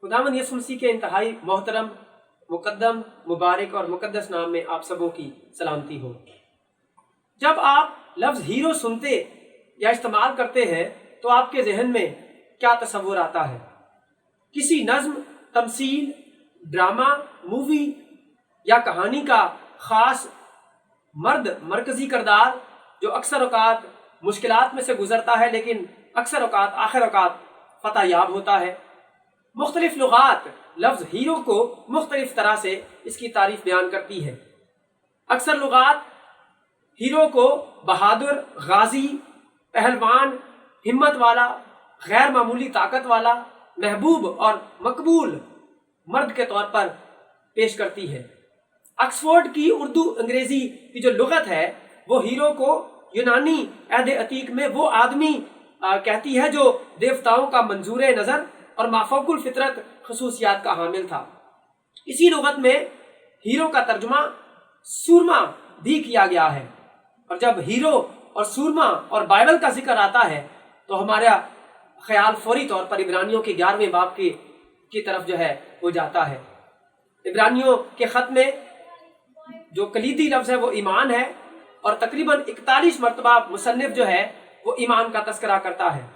खुदावंद यीशु मसीह के इंतहाई मोहतरम, मुकद्दम, मुबारक और मुकद्दस नाम में आप सबों की सलामती हो। जब आप लफ्ज़ हीरो सुनते या इस्तेमाल करते हैं तो आपके जहन में क्या तस्वुर आता है? किसी नज्म, तमसील, ड्रामा, मूवी या कहानी का ख़ास मर्द मरकज़ी किरदार जो अक्सर औक़ात मुश्किलात में से गुज़रता है लेकिन अक्सर औक़ात आखिर औक़ात फ़तह याब होता है। मुख्तलिफ लुगात लफ्ज़ हीरो को मुख्तलिफ तरह से इसकी तारीफ़ बयान करती है। अक्सर लुगात हीरो को बहादुर, गाजी, पहलवान, हिम्मत वाला, गैर मामूली ताकत वाला, महबूब और मकबूल मर्द के तौर पर पेश करती है। ऑक्सफोर्ड की उर्दू अंग्रेज़ी की जो लुगत है वो हीरो को यूनानी अहद अतीक में वो आदमी कहती है जो देवताओं का मंजूर नज़र और माफौकुल फितरत खसूसियात का हामिल था। इसी लुगत में हीरो का तर्जुमा सूरमा भी किया गया है। और जब हीरो और सूरमा और बाइबल का जिक्र आता है तो हमारा ख्याल फौरी तौर पर इब्रानियों के 11वें बाब की तरफ जो है हो जाता है। इब्रानियों के ख़त में जो कलीदी लफ्ज़ है वो ईमान है और तकरीबन 41 मरतबा मुसन्निफ जो है वो ईमान का तस्करा करता है।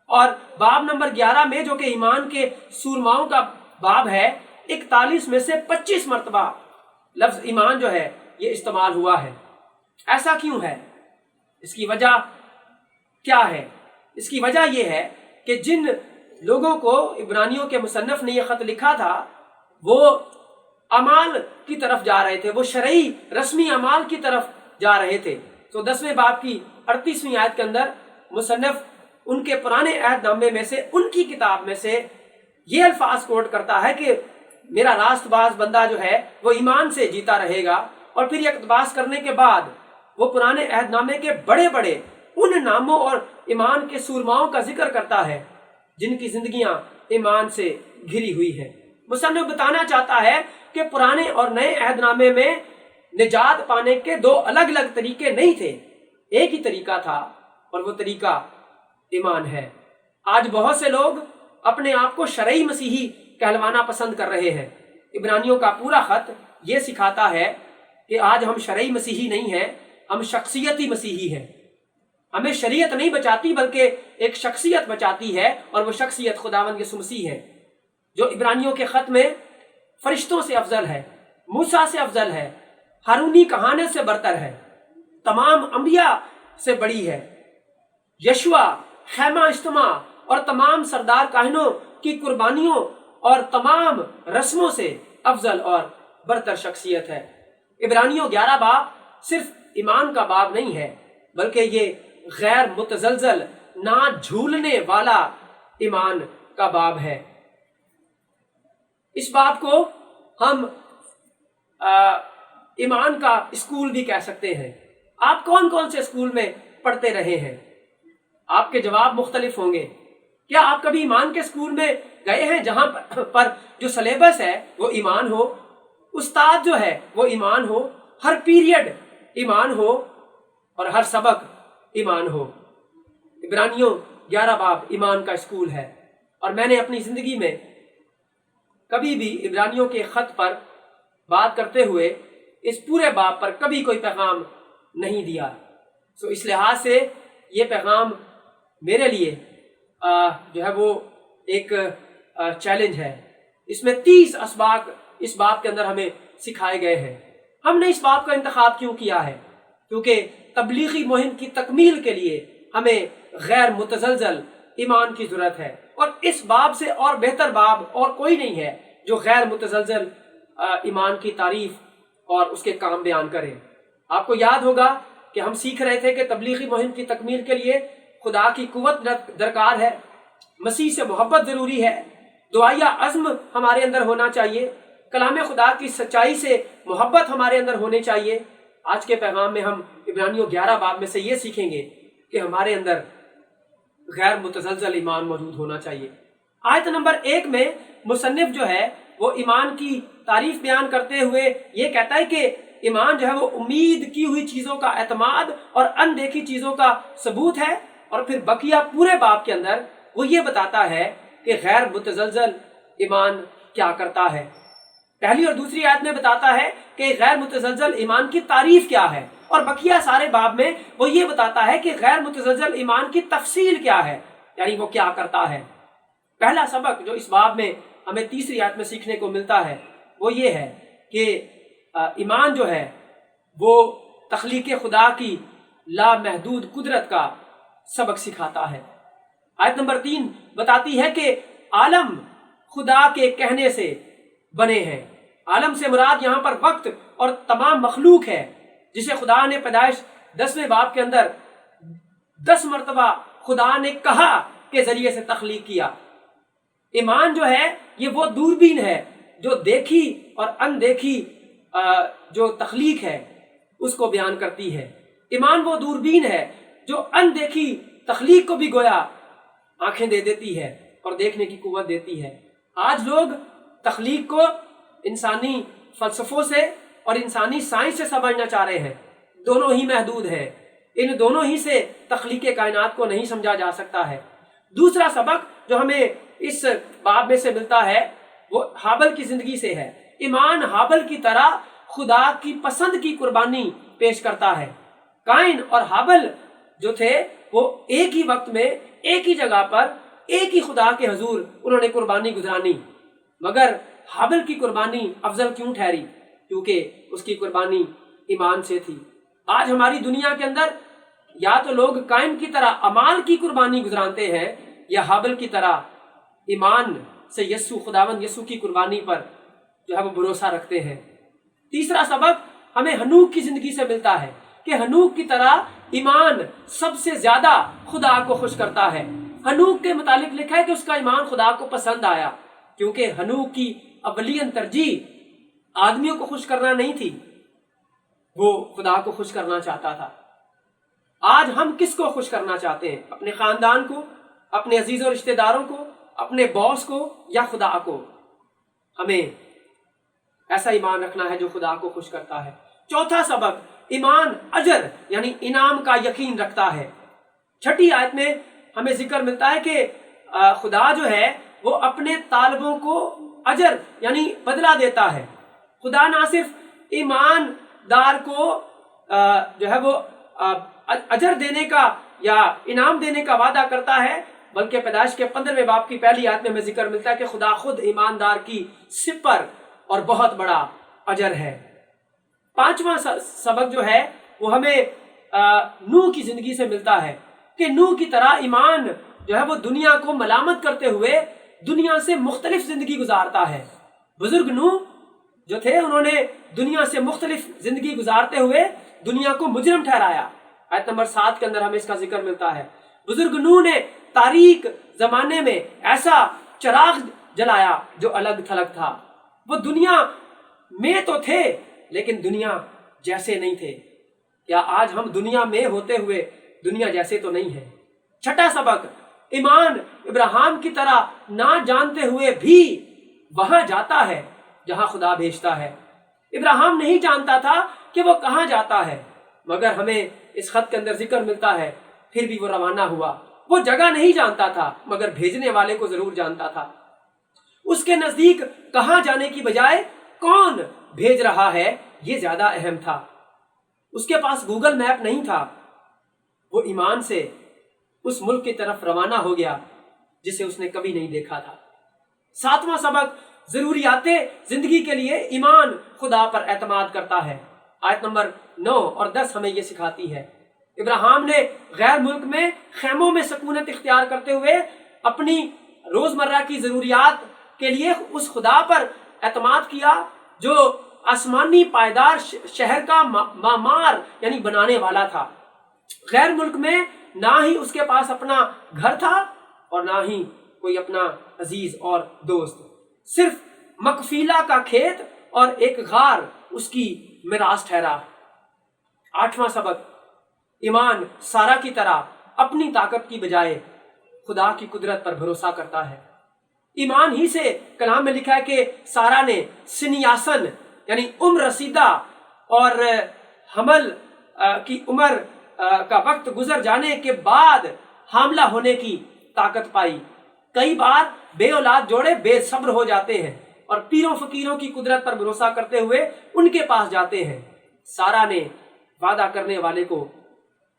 और बाब नंबर 11 में जो कि ईमान के सूरमाओं का बाब है, 41 में से 25 मरतबा लफ्ज़ ईमान जो है ये इस्तेमाल हुआ है। ऐसा क्यों है? इसकी वजह क्या है? इसकी वजह यह है कि जिन लोगों को इब्रानियों के मुसन्निफ ने यह ख़त लिखा था वो अमाल की तरफ जा रहे थे, वो शरई रस्मी अमाल की तरफ जा रहे थे। तो 10वें बाब की 38वीं आयत के अंदर मुसन्निफ उनके पुराने अहदनामे में से, उनकी किताब में से ये अल्फाज कोट करता है कि मेरा रास्तबाज बंदा जो है वो ईमान से जीता रहेगा। और फिर इक़्तिबास करने के बाद वो पुराने अहदनामे के बड़े बड़े उन नामों और ईमान के सूरमाओं का जिक्र करता है जिनकी जिंदगियां ईमान से घिरी हुई है। मुसन्निफ बताना चाहता है कि पुराने और नए अहदनामे में निजात पाने के दो अलग अलग तरीके नहीं थे, एक ही तरीका था और वो तरीका ईमान है। आज बहुत से लोग अपने आप को शरई मसीही कहलवाना पसंद कर रहे हैं। इब्रानियों का पूरा खत ये सिखाता है कि आज हम शरई मसीही नहीं हैं, हम शख्सियती मसीही हैं। हमें शरीयत नहीं बचाती बल्कि एक शख्सियत बचाती है और वो शख्सियत खुदावंद यीशु मसीह है जो इब्रानियों के खत में फरिश्तों से अफजल है, मूसा से अफजल है, हारूनी कहाने से बरतर है, तमाम अंबिया से बड़ी है, यशुआ, खैमा इज्तिमा और तमाम सरदार काहिनों की कुर्बानियों और तमाम रस्मों से अफजल और बरतर शख्सियत है। इब्रानियों 11 बाब सिर्फ ईमान का बाब नहीं है बल्कि ये गैर मुतजलजल, ना झूलने वाला ईमान का बाब है। इस बाब को हम ईमान का स्कूल भी कह सकते हैं। आप कौन कौन से स्कूल में पढ़ते रहे हैं? आपके जवाब मुख्तलिफ होंगे। क्या आप कभी ईमान के स्कूल में गए हैं जहां पर जो सिलेबस है वो ईमान हो, उस्ताद जो है वो ईमान हो, हर पीरियड ईमान हो और हर सबक ईमान हो? इब्रानियों 11 बाब ईमान का स्कूल है और मैंने अपनी जिंदगी में कभी भी इब्रानियों के खत पर बात करते हुए इस पूरे बाब पर कभी कोई पैगाम नहीं दिया। सो इस लिहाज से ये पैगाम मेरे लिए जो है वो एक चैलेंज है। इसमें 30 असबाक इस बाब के अंदर हमें सिखाए गए हैं। हमने इस बाब का इंतखाब क्यों किया है? क्योंकि तबलीगी मुहिम की तकमील के लिए हमें गैर मुतजलजल ईमान की जरूरत है और इस बाब से और बेहतर बाब और कोई नहीं है जो गैर मुतजलजल ईमान की तारीफ और उसके काम बयान करे। आपको याद होगा कि हम सीख रहे थे कि तबलीगी मुहिम की तकमील के लिए खुदा की कुव्वत दरकार है, मसीह से मोहब्बत ज़रूरी है, दुआया अज़्म हमारे अंदर होना चाहिए, कलाम खुदा की सच्चाई से मोहब्बत हमारे अंदर होनी चाहिए। आज के पैगाम में हम इब्रानियों 11 बाब में से ये सीखेंगे कि हमारे अंदर गैर मुतजलजल ईमान मौजूद होना चाहिए। आयत नंबर 1 में मुसन्निफ जो है वो ईमान की तारीफ बयान करते हुए ये कहता है कि ईमान जो है वो उम्मीद की हुई चीज़ों का एतमाद और अनदेखी चीज़ों का सबूत है। और फिर बकिया पूरे बाब के अंदर वो ये बताता है कि गैर मुतजलजल ایمان کیا کرتا ہے۔ پہلی اور دوسری آیت میں بتاتا ہے کہ غیر متزلزل ایمان کی تعریف کیا ہے، اور بقیہ سارے باب میں وہ یہ بتاتا ہے کہ غیر متزلزل ایمان کی تفصیل کیا ہے، یعنی وہ کیا کرتا ہے۔ پہلا سبق جو اس باب میں ہمیں تیسری آیت میں سیکھنے کو ملتا ہے وہ یہ ہے کہ ایمان جو ہے وہ تخلیق خدا کی لامحدود قدرت کا سبق سکھاتا ہے۔ آیت نمبر 3 بتاتی ہے کہ عالم خدا کے کہنے سے بنے ہیں۔ عالم سے مراد یہاں پر وقت اور تمام مخلوق ہے، جسے خدا نے پیدائش 10ویں باب کے اندر 10 مرتبہ خدا نے کہا کے ذریعے سے تخلیق کیا۔ ایمان جو ہے یہ وہ دوربین ہے جو دیکھی اور اندیکھی جو تخلیق ہے اس کو بیان کرتی ہے۔ ایمان وہ دوربین ہے جو اندیکھی تخلیق کو بھی گویا آنکھیں دے دیتی ہے اور دیکھنے کی قوت دیتی ہے۔ آج لوگ تخلیق کو انسانی فلسفوں سے اور انسانی سائنس سے سمجھنا چاہ رہے ہیں، دونوں ہی محدود ہیں، ان دونوں ہی سے تخلیق کائنات کو نہیں سمجھا جا سکتا ہے۔ دوسرا سبق جو ہمیں اس باب میں سے ملتا ہے وہ ہابل کی زندگی سے ہے۔ ایمان ہابل کی طرح خدا کی پسند کی قربانی پیش کرتا ہے۔ قائن اور ہابل جو تھے وہ ایک ہی وقت میں ایک ہی جگہ پر ایک ہی خدا کے حضور انہوں نے قربانی گزرانی، مگر ہابل کی قربانی افضل کیوں ٹھہری؟ کیونکہ اس کی قربانی ایمان سے تھی۔ آج ہماری دنیا کے اندر یا تو لوگ قائن کی طرح اعمال کی قربانی گزرانتے ہیں یا ہابل کی طرح ایمان سے خداوند یسوع کی قربانی پر جو ہے وہ بھروسہ رکھتے ہیں۔ تیسرا سبق ہمیں ہنوک کی زندگی سے ملتا ہے کہ ہنوک کی طرح ایمان سب سے زیادہ خدا کو خوش کرتا ہے۔ ہنوک کے متعلق لکھا ہے کہ اس کا ایمان خدا کو پسند آیا، کیونکہ ہنوک کی اولین ترجیح آدمیوں کو خوش کرنا نہیں تھی، وہ خدا کو خوش کرنا چاہتا تھا۔ آج ہم کس کو خوش کرنا چاہتے ہیں؟ اپنے خاندان کو، اپنے عزیز و رشتہ داروں کو، اپنے باس کو یا خدا کو؟ ہمیں ایسا ایمان رکھنا ہے جو خدا کو خوش کرتا ہے۔ چوتھا سبق ایمان اجر یعنی انعام کا یقین رکھتا ہے۔ چھٹی آیت میں ہمیں ذکر ملتا ہے کہ خدا جو ہے وہ اپنے طالبوں کو اجر یعنی بدلہ دیتا ہے۔ خدا نہ صرف ایماندار کو جو ہے وہ اجر دینے کا یا انعام دینے کا وعدہ کرتا ہے، بلکہ پیدائش کے 15ویں باب کی پہلی آیت میں ہمیں ذکر ملتا ہے کہ خدا خود ایماندار کی سپر اور بہت بڑا اجر ہے۔ پانچواں سبق جو ہے وہ ہمیں نوح کی زندگی سے ملتا ہے کہ نوح کی طرح ایمان جو ہے وہ دنیا کو ملامت کرتے ہوئے دنیا سے مختلف زندگی گزارتا ہے۔ بزرگ نوح جو تھے انہوں نے دنیا سے مختلف زندگی گزارتے ہوئے دنیا کو مجرم ٹھہرایا۔ آیت نمبر 7 کے اندر ہمیں اس کا ذکر ملتا ہے۔ بزرگ نوح نے تاریک زمانے میں ایسا چراغ جلایا جو الگ تھلگ تھا۔ وہ دنیا میں تو تھے لیکن دنیا جیسے نہیں تھے۔ کیا آج ہم دنیا میں ہوتے ہوئے دنیا جیسے تو نہیں ہیں؟ چھٹا سبق ایمان ابراہیم کی طرح نہ جانتے ہوئے بھی وہاں جاتا ہے جہاں خدا بھیجتا ہے۔ ابراہیم نہیں جانتا تھا کہ وہ کہاں جاتا ہے، مگر ہمیں اس خط کے اندر ذکر ملتا ہے پھر بھی وہ روانہ ہوا۔ وہ جگہ نہیں جانتا تھا مگر بھیجنے والے کو ضرور جانتا تھا۔ اس کے نزدیک کہاں جانے کی بجائے کون بھیج رہا ہے یہ زیادہ اہم تھا۔ اس کے پاس گوگل میپ نہیں تھا، وہ ایمان سے اس ملک کی طرف روانہ ہو گیا جسے اس نے کبھی نہیں دیکھا تھا۔ ساتواں سبق ضروریات زندگی کے لیے ایمان خدا پر اعتماد کرتا ہے۔ آیت نمبر 9 اور 10 ہمیں یہ سکھاتی ہے۔ ابراہیم نے غیر ملک میں خیموں میں سکونت اختیار کرتے ہوئے اپنی روزمرہ کی ضروریات کے لیے اس خدا پر اعتماد کیا جو آسمانی پائیدار شہر کا معمار یعنی بنانے والا تھا۔ غیر ملک میں نہ ہی اس کے پاس اپنا گھر تھا اور نہ ہی کوئی اپنا عزیز اور دوست، صرف مکفیلہ کا کھیت اور ایک غار اس کی میراث ٹھہرا۔ آٹھواں سبق ایمان سارا کی طرح اپنی طاقت کی بجائے خدا کی قدرت پر بھروسہ کرتا ہے۔ ایمان ہی سے کلام میں لکھا ہے کہ سارا نے سنیاسن یعنی عمر رسیدہ اور حمل کی عمر کا وقت گزر جانے کے بعد حاملہ ہونے کی طاقت پائی۔ कई बार बे औलाद जोड़े बेसब्र हो जाते हैं और पीरों फकीरों की कुदरत पर भरोसा करते हुए उनके पास जाते हैं। सारा ने वादा करने वाले को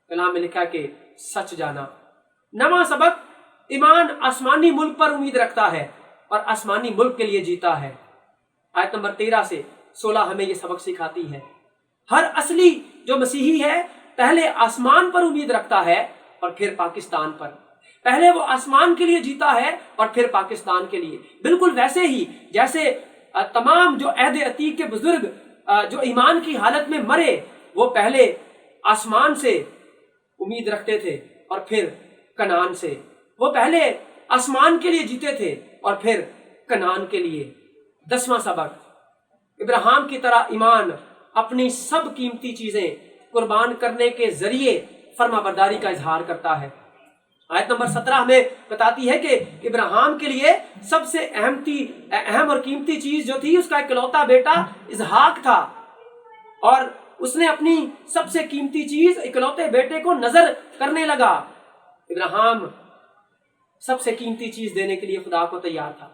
कलाम में लिखा कि सच जाना। नवा सबक, ईमान आसमानी मुल्क पर उम्मीद रखता है और आसमानी मुल्क के लिए जीता है। आयत नंबर 13 से 16 हमें ये सबक सिखाती है। हर असली जो मसीही है पहले आसमान पर उम्मीद रखता है और फिर पाकिस्तान पर। पहले वो आसमान के लिए जीता है और फिर पाकिस्तान के लिए। बिल्कुल वैसे ही जैसे तमाम जो अहद अतीक के बुजुर्ग जो ईमान की हालत में मरे, वो पहले आसमान से उम्मीद रखते थे और फिर कनान से। वो पहले आसमान के लिए जीते थे और फिर कनान के लिए। 10वां सबक, इब्राहिम की तरह ईमान अपनी सब कीमती चीजें कुर्बान करने के जरिए फर्माबरदारी का इजहार करता है। आयत नंबर 17 हमें बताती है कि इब्राहिम के लिए सबसे अहम और कीमती चीज जो थी, उसका इकलौता बेटा इसहाक था और उसने अपनी सबसे कीमती चीज इकलौते बेटे को नजर करने लगा। इब्राहिम सबसे कीमती चीज देने के लिए खुदा को तैयार था।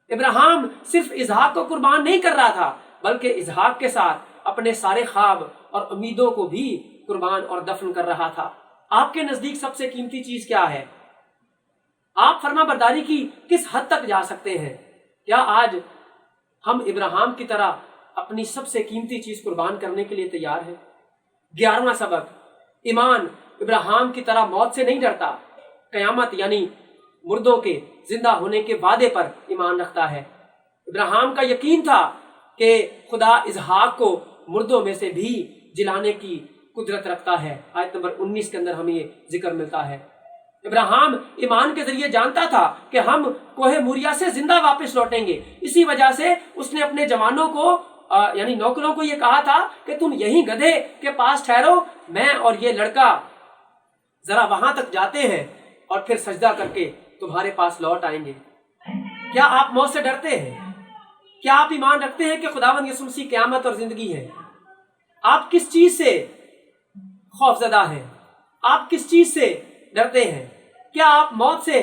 इब्राहिम सिर्फ इसहाक को कुर्बान नहीं कर रहा था, बल्कि इसहाक के साथ अपने सारे ख्वाब और उम्मीदों को भी कुर्बान और दफन कर रहा था। आपके नजदीक सबसे कीमती चीज क्या है? आप फर्माबरदारी की किस हद तक जा सकते हैं? क्या आज हम इब्राहिम की तरह अपनी सबसे कीमती चीज कुर्बान करने के लिए तैयार हैं? 11वां सबक, ईमान इब्राहिम की तरह मौत से नहीं डरता, कयामत यानी मुर्दों के जिंदा होने के वादे पर ईमान रखता है। इब्राहिम का यकीन था कि खुदा इसहाक को मुर्दों में से भी जिलाने की कुदरत रखता है। आयत नंबर 19 के अंदर हमें ये जिक्र मिलता है। इब्राहिम ईमान के जरिए जानता था कि हम कोहे मूरिया से जिंदा वापस लौटेंगे। इसी वजह से उसने अपने जवानों को यानी नौकरों को ये कहा था कि तुम यहीं गधे के पास ठहरो, मैं और ये लड़का जरा वहां तक जाते हैं और फिर सजदा करके तुम्हारे पास लौट आएंगे। क्या आप मौत से डरते हैं? क्या आप ईमान रखते हैं कि खुदावंद यीशु मसीह क़यामत और जिंदगी है? आप किस चीज से खौफजदा हैं? आप किस चीज से डरते हैं? क्या आप मौत से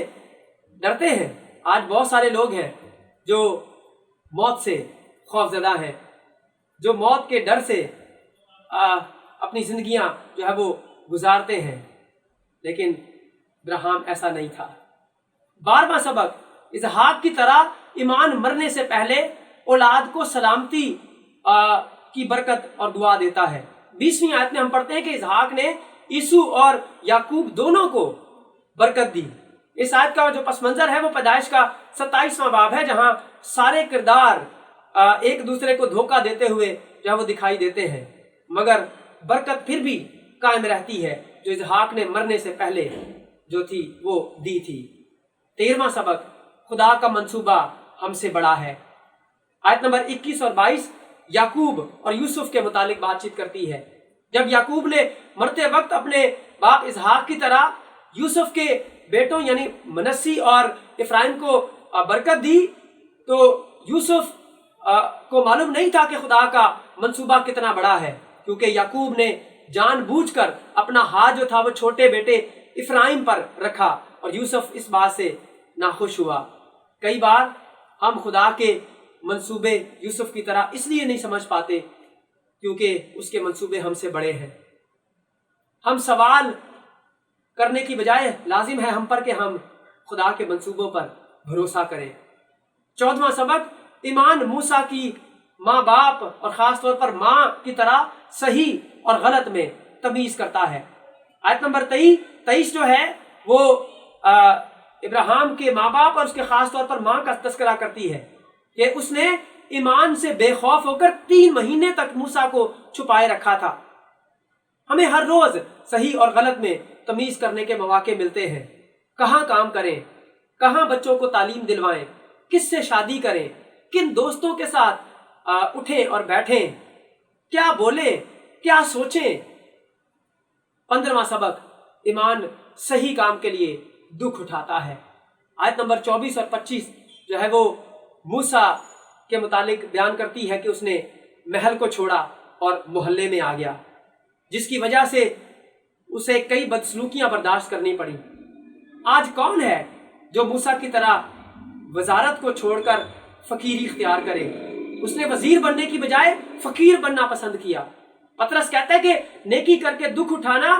डरते हैं? आज बहुत सारे लोग हैं जो मौत से खौफजदा हैं, जो मौत के डर से अपनी जिंदगियां जो है वो गुजारते हैं, लेकिन इब्राहिम ऐसा नहीं था। 12वां सबक, इसहाक की तरह ईमान मरने से पहले औलाद को सलामती की बरकत और दुआ देता है। 20वीं आयत में हम पढ़ते हैं कि इसहाक ने ईसु और याकूब दोनों को बरकत दी। इस आयत का जो पस मंजर है वो पैदाइश का 27वां बाब है, जहां सारे किरदार एक दूसरे को धोखा देते हुए जो है वो दिखाई देते हैं, मगर बरकत फिर भी कायम रहती है जो इसहाक ने मरने से पहले जो थी वो दी थी। 13वां सबक, खुदा का मंसूबा हमसे बड़ा है। आयत नंबर 21 और 22 याकूब और यूसुफ के मुतालिक बातचीत करती है। जब याकूब ने मरते वक्त अपने बाप इसहाक की तरह यूसुफ के बेटों यानी मनस्सी और इफ्राइम को बरकत दी, तो यूसुफ को मालूम नहीं था कि खुदा का मंसूबा कितना बड़ा है, क्योंकि याकूब ने जानबूझकर अपना हाथ जो था वो छोटे बेटे इफ्राइम पर रखा और यूसुफ इस बात से नाखुश हुआ। कई बार हम खुदा के मंसूबे यूसुफ की तरह इसलिए नहीं समझ पाते क्योंकि उसके मंसूबे हमसे बड़े हैं। हम सवाल करने की बजाय लाजिम है हम पर कि हम खुदा के मंसूबों पर भरोसा करें। 14वां सबक, ईमान मूसा की माँ बाप और खास तौर पर माँ की तरह सही और गलत में तमीज करता है। आयत नंबर 23 जो है वो इब्राहिम के माँ बाप और उसके खास तौर पर माँ का तस्करा करती है कि उसने ईमान से बेखौफ होकर 3 महीने तक मूसा को छुपाए रखा था। हमें हर रोज सही और गलत में तमीज करने के मौके मिलते हैं। कहाँ काम करें, कहाँ बच्चों को तालीम दिलवाएं, किससे शादी करें, किन दोस्तों के साथ उठें और बैठें, क्या बोलें, क्या सोचें। 15वां सबक, ईमान सही काम के लिए दुख उठाता है। आयत नंबर 24 और 25 जो है वो मूसा के मुतालिक बयान करती है कि उसने महल को छोड़ा और मोहल्ले में आ गया, जिसकी वजह से उसे कई बदसलूकियां बर्दाश्त करनी पड़ी। आज कौन है जो मूसा की तरह वजारत को छोड़कर फकीरी इख्तियार करे। उसने वजीर बनने की बजाय फकीर बनना पसंद किया। पतरस कहता है कि नेकी करके दुख उठाना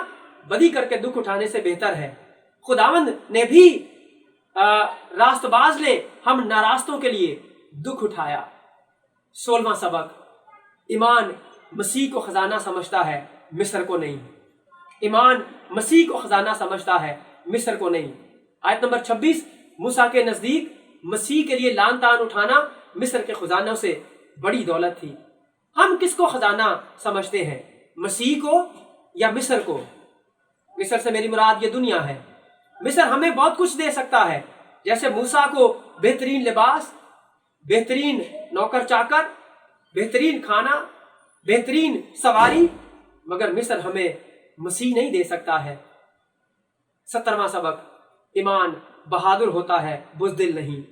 बदी करके दुख उठाने से बेहतर है। खुदावंद ने भी रास्तबाज ने हम नारास्तों के लिए दुख उठाया। 16वां सबक, ईमान मसीह को खजाना समझता है, मिस्र को नहीं। ईमान मसीह को खजाना समझता है, मिस्र को नहीं। आयत नंबर 26, मूसा के नजदीक मसीह के लिए लान तान उठाना मिस्र के खजानों से बड़ी दौलत थी। हम किसको खजाना समझते हैं, मसीह को या मिस्र को? मिस्र से मेरी मुराद ये दुनिया है। मिस्र हमें बहुत कुछ दे सकता है, जैसे मूसा को बेहतरीन लिबास, बेहतरीन नौकर चाकर, बेहतरीन खाना, बेहतरीन सवारी, मगर मिस्र हमें मसीह नहीं दे सकता है। 17वां सबक, ईमान बहादुर होता है, बुज़दिल नहीं।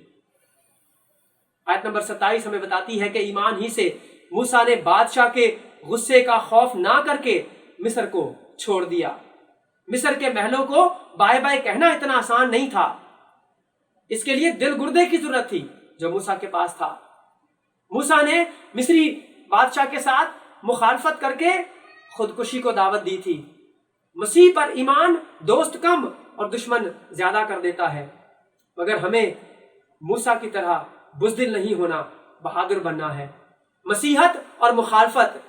आयत नंबर 27 हमें बताती है कि ईमान ही से मूसा ने बादशाह के गुस्से का खौफ ना करके मिस्र को छोड़ दिया। मिस्र के महलों को बाय बाय कहना इतना आसान नहीं था। इसके लिए दिल गुर्दे की जरूरत थी जो मूसा के पास था। मूसा ने मिस्री बादशाह के साथ मुखालफत करके खुदकुशी को दावत दी थी। मसीह पर ईमान दोस्त कम और दुश्मन ज्यादा कर देता है, मगर हमें मूसा की तरह बुज़दिल नहीं होना, बहादुर बनना है। मसीहत और मुखालफत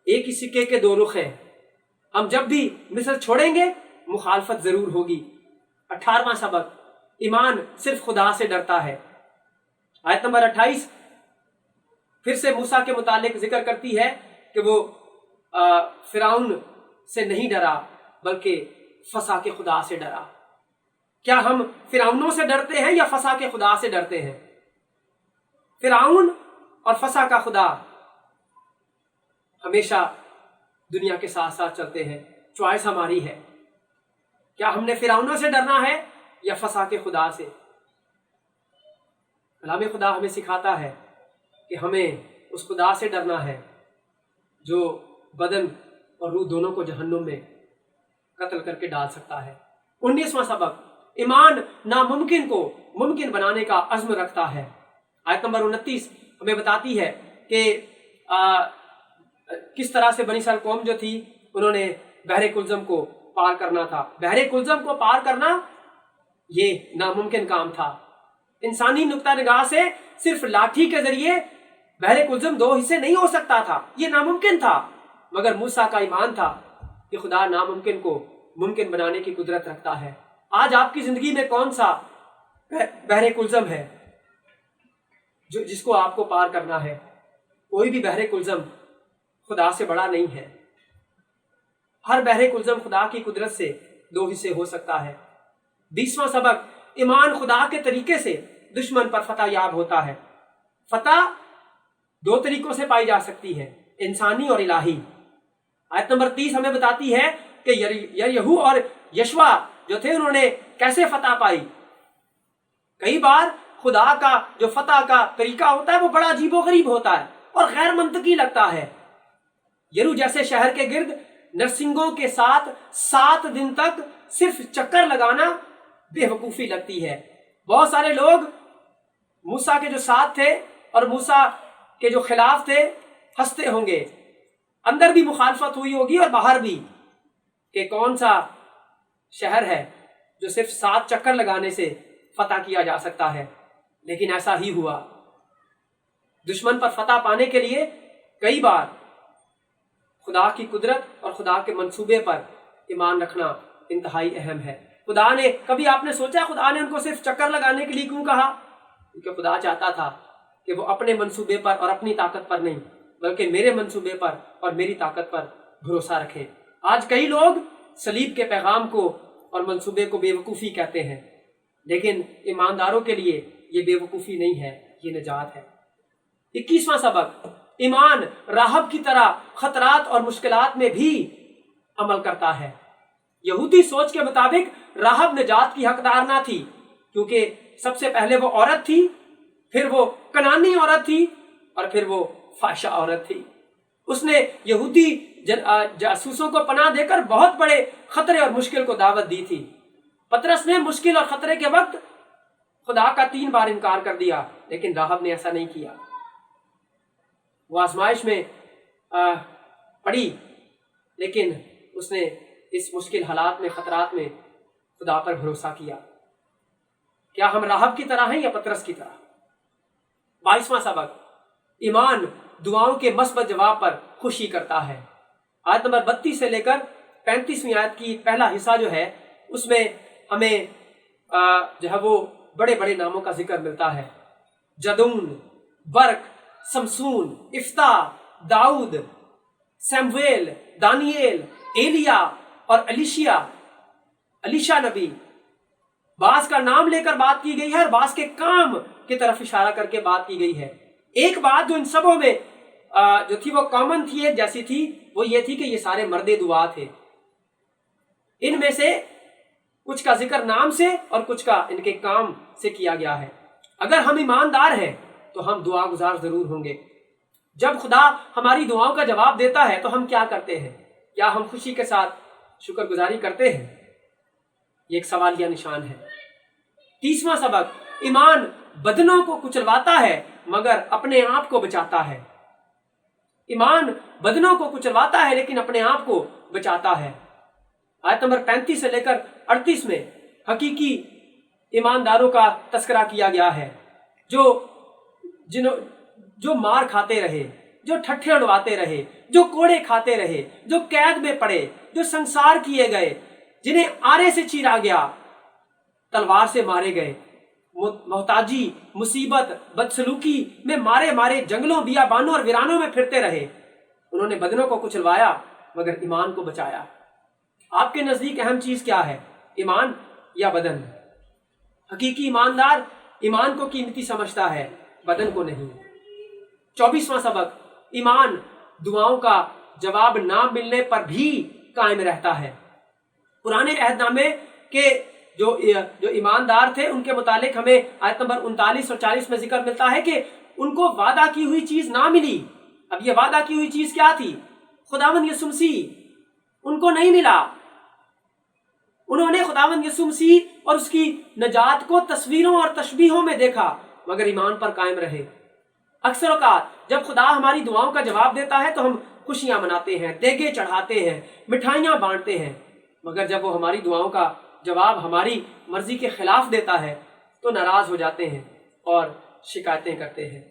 एक ही सिक्के के दो रुख हैं। हम जब भी मिस्र छोड़ेंगे मुखालफत जरूर होगी। 18वां सबक, ईमान सिर्फ खुदा से डरता है। आयत नंबर 28 फिर से मूसा के मुतालिक जिक्र करती है कि वो फिरौन से नहीं डरा बल्कि फसा के खुदा से डरा। क्या हम फिरौनों से डरते हैं या फसा के खुदा से डरते हैं? फिरौन और फसा का खुदा हमेशा दुनिया के साथ साथ चलते हैं। चॉइस हमारी है। क्या हमने फिरौनों से डरना है या फसा के खुदा से? कलाम खुदा हमें सिखाता है कि हमें उस खुदा से डरना है जो बदन और रूह दोनों को जहन्नुम में कत्ल करके डाल सकता है। 19वां सबक, ईमान नामुमकिन को मुमकिन बनाने का अज़्म रखता है। आयत नंबर 29 हमें बताती है कि किस तरह से बनी इस्राएल कौम जो थी उन्होंने बहरे कुलज़म को पार करना था। बहरे कुलज़म को पार करना ये नामुमकिन काम था। इंसानी नुक्ता निगाह से सिर्फ लाठी के जरिए बहरे कुलज़म दो हिस्से नहीं हो सकता था, ये नामुमकिन था। मगर मूसा का ईमान था कि खुदा नामुमकिन को मुमकिन बनाने की कुदरत रखता है। आज आपकी जिंदगी में कौन सा बहरे कुलज़म है जो जिसको आपको पार करना है? कोई भी बहरे कुलज़म खुदा से बड़ा नहीं है। हर बहरे कुलज़म खुदा की कुदरत से दो हिस्से हो सकता है। 20वां सबक, ईमान खुदा के तरीके से दुश्मन पर फतह याब होता है। फतह दो तरीकों से पाई जा सकती है, इंसानी और इलाही। आयत नंबर 30 हमें बताती है कि यरीहो और यशवा जो थे उन्होंने कैसे फतह पाई। कई बार खुदा का जो फतह का तरीका होता है वो बड़ा अजीबोगरीब होता है और गैर मंतकी लगता है। यरू जैसे शहर के गिर्द नरसिंगों के साथ 7 दिन तक सिर्फ चक्कर लगाना बेवकूफी लगती है। बहुत सारे लोग मूसा के जो साथ थे और मूसा के जो खिलाफ थे हंसते होंगे। अंदर भी मुखालफत हुई होगी और बाहर भी, कि कौन सा शहर है जो सिर्फ 7 चक्कर लगाने से फतह किया जा सकता है। लेकिन ऐसा ही हुआ। दुश्मन पर फतह पाने के लिए कई बार खुदा की कुदरत और खुदा के मंसूबे पर ईमान रखना इंतहाई अहम है। खुदा ने, कभी आपने सोचा खुदा ने उनको सिर्फ चक्कर लगाने के लिए क्यों कहा? क्योंकि खुदा चाहता था कि वो अपने मंसूबे पर और अपनी ताकत पर नहीं बल्कि मेरे मंसूबे पर और मेरी ताकत पर भरोसा रखें। आज कई लोग सलीब के पैगाम को और मंसूबे को बेवकूफ़ी कहते हैं, लेकिन ईमानदारों के लिए ये बेवकूफ़ी नहीं है, ये निजात है। 21वां सबक, ईमान राहब की तरह खतरात और मुश्किलात में भी अमल करता है। यहूदी सोच के मुताबिक राहब निजात की हकदार ना थी, क्योंकि सबसे पहले वो औरत थी, फिर वो कनानी औरत थी और फिर वो फाशा औरत थी। उसने यहूदी जासूसों को पनाह देकर बहुत बड़े खतरे और मुश्किल को दावत दी थी। पतरस ने मुश्किल और खतरे के वक्त खुदा का 3 बार इनकार कर दिया, लेकिन राहब ने ऐसा नहीं किया। वो आजमाइश में पड़ी, लेकिन उसने इस मुश्किल हालात में, खतरात में खुदा पर भरोसा किया। क्या हम राहब की तरह हैं या पतरस की तरह? 22वां सबक, ईमान दुआओं के मस्बत जवाब पर खुशी करता है। आयत नंबर 32 से लेकर 35वीं आयत की पहला हिस्सा जो है, उसमें हमें जो है वो बड़े बड़े नामों का जिक्र मिलता है। Jadoon, Barq, Samson, इफ्ता, Dawood, Samuel, Daniel, Elia और अलीशा नबी। बास का नाम लेकर बात की गई है और बास के काम की तरफ इशारा करके बात की गई है। एक बात जो इन सबों में जो थी वो कॉमन थी, एक जैसी थी, वो ये थी कि ये सारे मर्दे दुआ थे। इनमें से कुछ का जिक्र नाम से और कुछ का इनके काम से किया गया है। अगर हम ईमानदार हैं तो हम दुआ गुजार जरूर होंगे। जब खुदा हमारी दुआओं का जवाब देता है तो हम क्या करते हैं? क्या हम खुशी के साथ शुक्रगुजारी करते हैं? ये एक सवालिया निशान है। 30वां सबक, ईमान बदनों को कुचलवाता है मगर अपने आप को बचाता है। ईमान बदनों को कुचलवाता है लेकिन अपने आप को बचाता है। आयत नंबर 35 से लेकर 38 में हकीकी ईमानदारों का तस्करा किया गया है, जो मार खाते रहे, जो ठट्ठे उड़वाते रहे, जो कोड़े खाते रहे, जो कैद में पड़े, जो संसार किए गए, जिन्हें आरे से चीरा गया, तलवार से मारे गए, मोहताजी, मुसीबत, बदसलूकी में मारे मारे जंगलों, बियाबानों और वीरानों में फिरते रहे। उन्होंने बदनों को कुचलवाया मगर ईमान को बचाया। आपके नजदीक अहम चीज क्या है, ईमान या बदन? हकीकी ईमानदार ईमान को कीमती समझता है, बदन को नहीं। 24वां सबक, ईमान दुआओं का जवाब ना मिलने पर भी कायम रहता है। पुराने अहदनामे के जो ईमानदार थे उनके मुतालिक हमें आयत नंबर 39 और 40 में जिक्र मिलता है कि उनको वादा की हुई चीज ना मिली। अब ये वादा की हुई चीज क्या थी? खुदावंद यीशु मसीह उनको नहीं मिला। उन्होंने खुदावंद यीशु मसीह और उसकी नजात को तस्वीरों और तशबीहों में देखा मगर ईमान पर कायम रहे। अक्सर औकात जब खुदा हमारी दुआओं का जवाब देता है तो हम खुशियां मनाते हैं, देगे चढ़ाते हैं, मिठाइयां बांटते हैं, मगर जब वो हमारी दुआओं का जवाब हमारी मर्जी के खिलाफ देता है तो नाराज हो जाते हैं और शिकायतें करते हैं।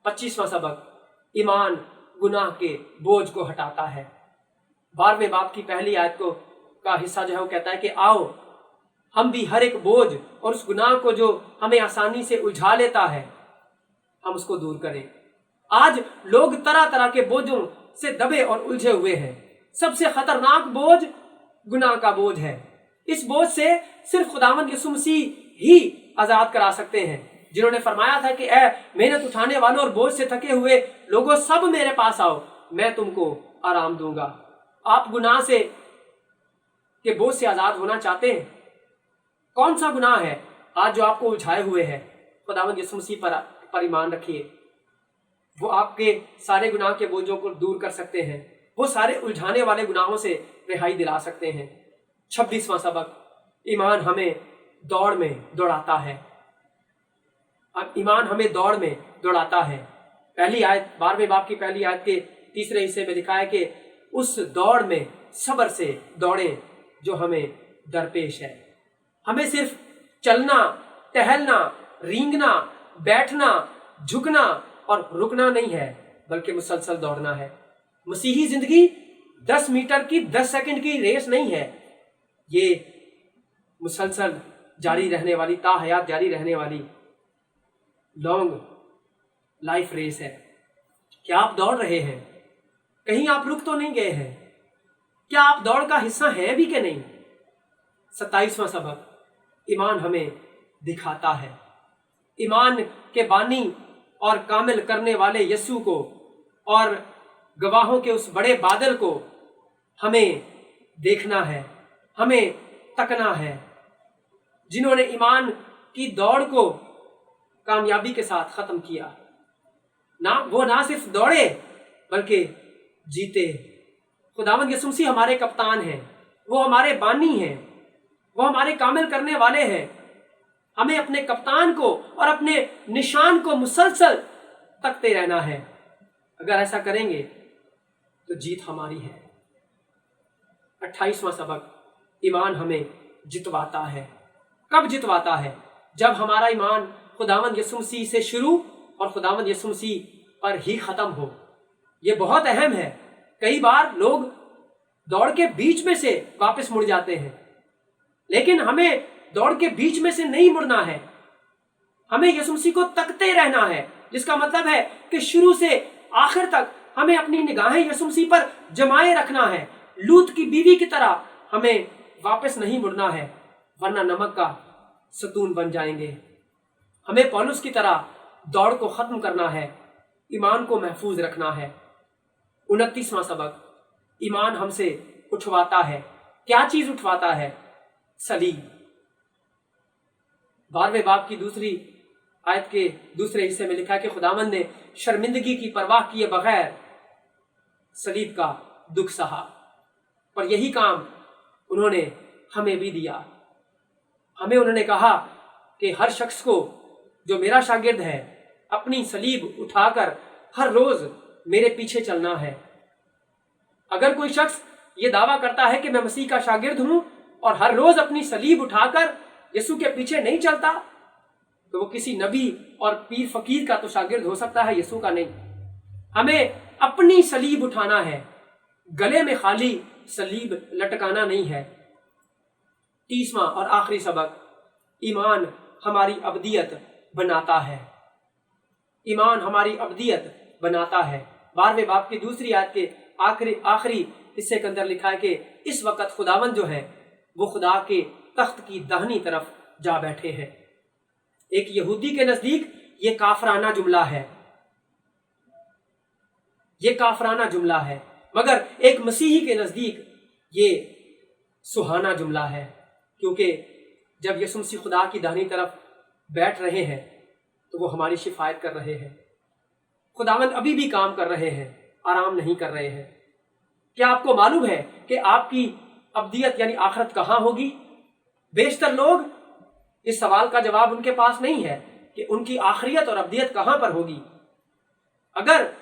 25वां सबक, ईमान गुनाह के बोझ को हटाता है। 12वें बाब की पहली आयत को का हिस्सा जो है वो कहता है कि आओ हम भी हर एक बोझ और उस गुनाह को जो हमें आसानी से उलझा लेता है हम उसको दूर करें। आज लोग तरह तरह के बोझों से दबे और उलझे हुए हैं। सबसे खतरनाक बोझ गुनाह का बोझ है। इस बोझ से सिर्फ खुदावंद यीशु मसीह ही आजाद करा सकते हैं, जिन्होंने फरमाया था कि ऐ मेहनत उठाने वालों और बोझ से थके हुए लोगों, सब मेरे पास आओ, मैं तुमको आराम दूंगा। आप गुनाह से के बोझ से आजाद होना चाहते हैं? कौन सा गुनाह है आज जो आपको उलझाए हुए है? खुदावंद यीशु मसीह पर ईमान रखिए, वो आपके सारे गुनाह के बोझों को दूर कर सकते हैं। वो सारे उलझाने वाले गुनाहों से रिहाई दिला सकते हैं। 26वां सबक, ईमान हमें दौड़ में दौड़ाता है। अब ईमान हमें दौड़ में दौड़ाता है। पहली आयत 12वें बाब की पहली आयत के तीसरे हिस्से में लिखा है कि उस दौड़ में सब्र से दौड़ें जो हमें दरपेश है। हमें सिर्फ चलना, टहलना, रेंगना, बैठना, झुकना और रुकना नहीं है, बल्कि मुसलसल दौड़ना है। मसीही जिंदगी 10 मीटर की 10 सेकंड की रेस नहीं है, ये मुसलसल जारी रहने वाली, ताहयात जारी रहने वाली लॉन्ग लाइफ रेस है। क्या आप दौड़ रहे हैं? कहीं आप रुक तो नहीं गए हैं? क्या आप दौड़ का हिस्सा हैं भी कि नहीं? 27वां सबक, ईमान हमें दिखाता है। ईमान के बानी और कामिल करने वाले यीशु को और गवाहों के उस बड़े बादल को हमें देखना है, हमें तकना है, जिन्होंने ईमान की दौड़ को कामयाबी के साथ खत्म किया। वो ना सिर्फ दौड़े बल्कि जीते। खुदावंद यीशु मसीह हमारे कप्तान हैं, वो हमारे बानी हैं, वो हमारे कामिल करने वाले हैं। हमें अपने कप्तान को और अपने निशान को मुसलसल तकते रहना है। अगर ऐसा करेंगे तो जीत हमारी है। 28वां सबक, ईमान हमें जितवाता है। कब जितवाता है? जब हमारा ईमान खुदावंद यीशु मसीह से शुरू और खुदावंद यीशु मसीह पर ही खत्म हो। ये बहुत अहम है। कई बार लोग दौड़ के बीच में से वापस मुड़ जाते हैं, लेकिन हमें दौड़ के बीच में से नहीं मुड़ना है। हमें यीशु मसीह को तकते रहना है, जिसका मतलब है कि शुरू से आखिर तक हमें अपनी निगाहें यीशु मसीह पर जमाए रखना है। लूत की बीवी की तरह हमें वापस नहीं मुड़ना है, वरना नमक का सतून बन जाएंगे। हमें पौलुस की तरह दौड़ को खत्म करना है, ईमान को महफूज रखना है। 29वां सबक, ईमान हमसे उठवाता है। क्या चीज उठवाता है? सलीब। 12वें बाब की दूसरी आयत के दूसरे हिस्से में लिखा है कि खुदावंद ने शर्मिंदगी की परवाह किए बगैर सलीब का दुख सहा, पर यही काम उन्होंने हमें भी दिया। हमें उन्होंने कहा कि हर शख्स को जो मेरा शागिर्द है अपनी सलीब उठाकर हर रोज मेरे पीछे चलना है। अगर कोई शख्स ये दावा करता है कि मैं मसीह का शागिर्द हूं और हर रोज अपनी सलीब उठाकर यीशु के पीछे नहीं चलता, तो वो किसी नबी और पीर फकीर का तो शागिर्द हो सकता है, यीशु का नहीं। हमें अपनी सलीब उठाना है, गले में खाली सलीब लटकाना नहीं है। 30वां और आखिरी सबक, ईमान हमारी अब्दियत बनाता है। ईमान हमारी अब्दियत बनाता है। 12वें बाब की दूसरी आयत के आखिरी हिस्से के अंदर लिखा है कि इस वक्त खुदावंद जो है वो खुदा के तख्त की दाहिनी तरफ जा बैठे हैं। एक यहूदी के नजदीक ये काफराना जुमला है, ये काफराना जुमला है, मगर एक मसीही के नजदीक ये सुहाना जुमला है, क्योंकि जब यीशु मसीह खुदा की दाहिनी तरफ बैठ रहे हैं तो वो हमारी शिफायत कर रहे हैं। खुदावंद अभी भी काम कर रहे हैं, आराम नहीं कर रहे हैं। क्या आपको मालूम है कि आपकी अब्दियत यानी आखिरत कहाँ होगी? बेशतर लोग इस सवाल का जवाब उनके पास नहीं है कि उनकी आखिरियत और अब्दियत कहाँ पर होगी। अगर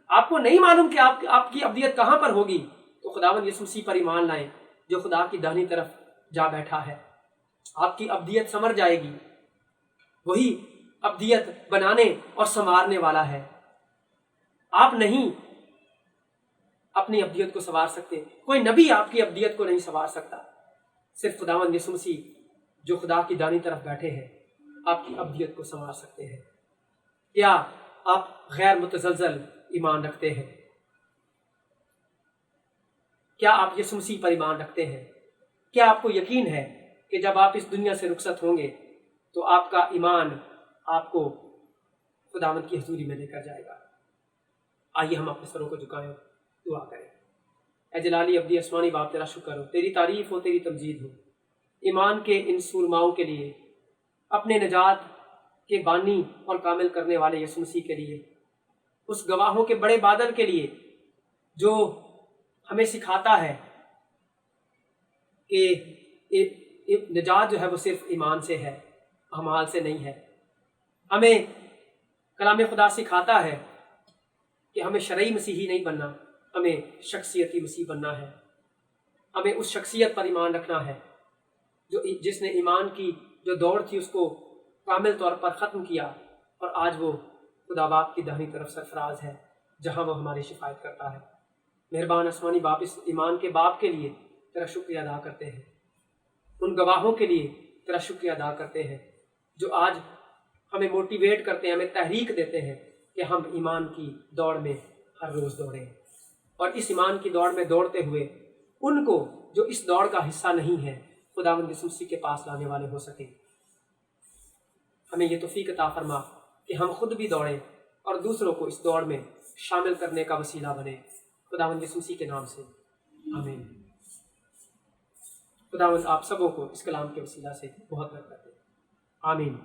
आपको नहीं मालूम कि आपकी अब्दियत कहाँ पर होगी, तो खुदावंद यीशु मसीह पर ईमान लाएं जो खुदा की दाहिनी तरफ जा बैठा है। आपकी अब्दियत समर जाएगी। वही अब्दियत बनाने और संवारने वाला है। आप नहीं अपनी अब्दियत को संवार सकते, कोई नबी आपकी अब्दियत को नहीं संवार सकता। सिर्फ खुदावंद यीशु मसीह जो खुदा की दाहिनी तरफ बैठे हैं आपकी अब्दियत को संवार सकते हैं। क्या आप गैर मुतज़लज़ल ईमान रखते हैं? क्या आप यीशु मसीह पर ईमान रखते हैं? क्या आपको यकीन है कि जब आप इस दुनिया से रुखसत होंगे तो आपका ईमान आपको खुदावंद की हुजूरी में लेकर जाएगा? आइए हम अपने सरों को झुकाएं, दुआ करें। ऐ जलाली अब्दी आसमानी बाप, तेरा शुक्र हो, तेरी तारीफ हो, तेरी तमजीद हो ईमान के इन सूरमाओं के लिए, अपने नजात के बानी और कामिल करने वाले यीशु मसीह के लिए, उस गवाहों के बड़े बादल के लिए जो हमें सिखाता है कि नजात जो है वो सिर्फ ईमान से है, अमाल से नहीं है। हमें कलाम खुदा सिखाता है कि हमें शरई मसीही नहीं बनना, हमें शख्सियती मसीह बनना है। हमें उस शख्सियत पर ईमान रखना है जिसने ईमान की जो दौड़ थी उसको कामिल तौर पर ख़त्म किया और आज वो खुदा बाप की दाहिनी तरफ सरफराज है, जहाँ वो हमारी शिफायत करता है। मेहरबान आसमानी बाप, इस ईमान के बाप के लिए तेरा शुक्रिया अदा करते हैं। उन गवाहों के लिए तेरा शुक्रिया अदा करते हैं जो आज हमें मोटिवेट करते हैं, हमें तहरीक देते हैं कि हम ईमान की दौड़ में हर रोज़ दौड़ें, और इस ईमान की दौड़ में दौड़ते हुए उनको जो इस दौड़ का हिस्सा नहीं है खुदावंद यीशु मसीह के पास लाने वाले हो सके। हमें ये तौफीक अता फरमा कि हम खुद भी दौड़ें और दूसरों को इस दौड़ में शामिल करने का वसीला बने, खुदावंद यीशु मसीह के नाम से आमीन। खुदावंद आप सबों को इस कलाम के वसीला से बहुत बरकत दे, आमीन।